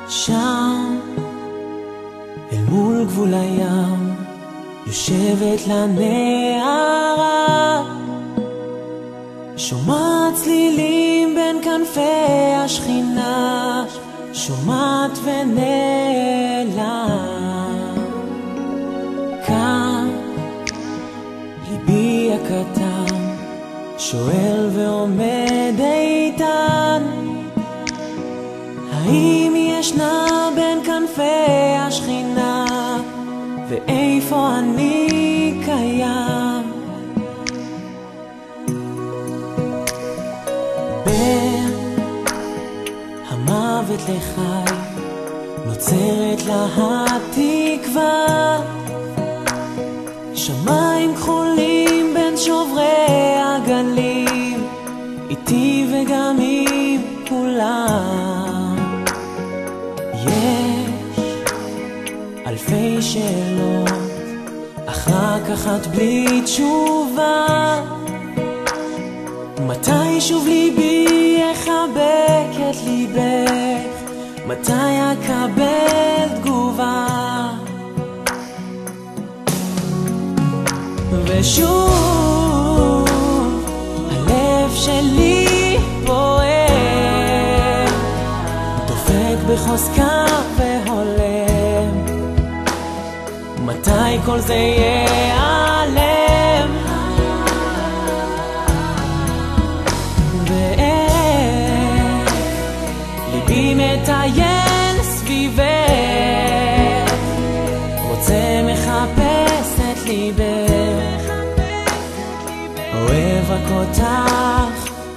שם, אל מול גבול הים, יושבת לנערה, שומעת צלילים בין כנפי השכינה, שומעת ונעלם. כאן, ליבי הקטן, שואל ועומד איתן, האם ישנה בין כנפי השכינה, ואיפה אני קיים? בין המוות לחי נוצרת לה התקווה, שמיים כחולים בין שוברי הגלים, איתי וגם עם כולם. יש אלפי שאלות, אך רק אחת בלי תשובה, מתי שוב ליבי יחבק את ליבך, מתי אקבל תגובה? ושוב הלב שלי פועם, דופק בחוזקה והולם, מתי כל זה ייעלם? ואיך ליבי מטייל סביבך, רוצה מחפש את ליבך, אוהב רק אותך,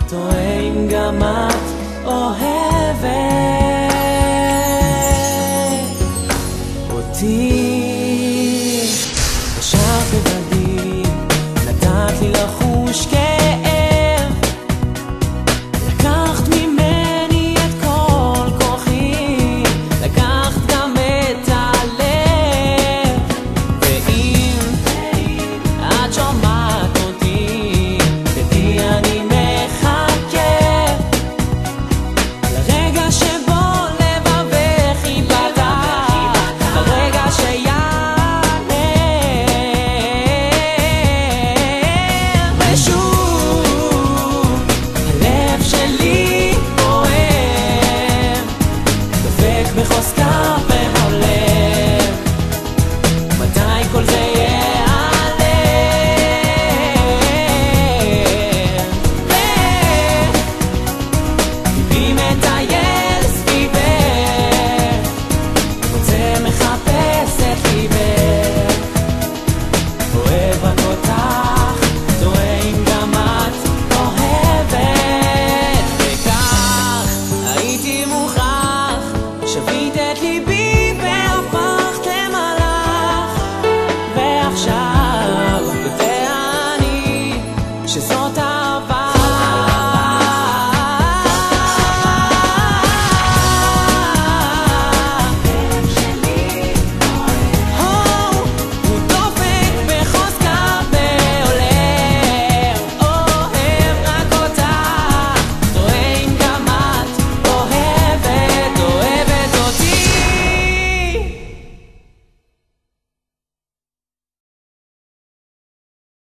תוהה אם גם את אוהבת אותי. בשאר בבדים נתת לי לחוש כאב, לקחת ממני את כל כוחי, לקחת גם את הלב, ואם את שומעת אותי, תדעי אני מחכה לרגע שבו לבבך ייפתח, לרגע שיעלה. ושוב הלב שלי פועם, דופק בחוזקה והולם, מתי כל זה ייעלם? ליבי מטייל סביבך, רוצה מחפש את ליבך, אוהב רק אותך, תוהה אם גם את אוהבת. וכך הייתי מוכרח, שבית את ליבי והפכת למלאך, ועכשיו יודע אני שזאת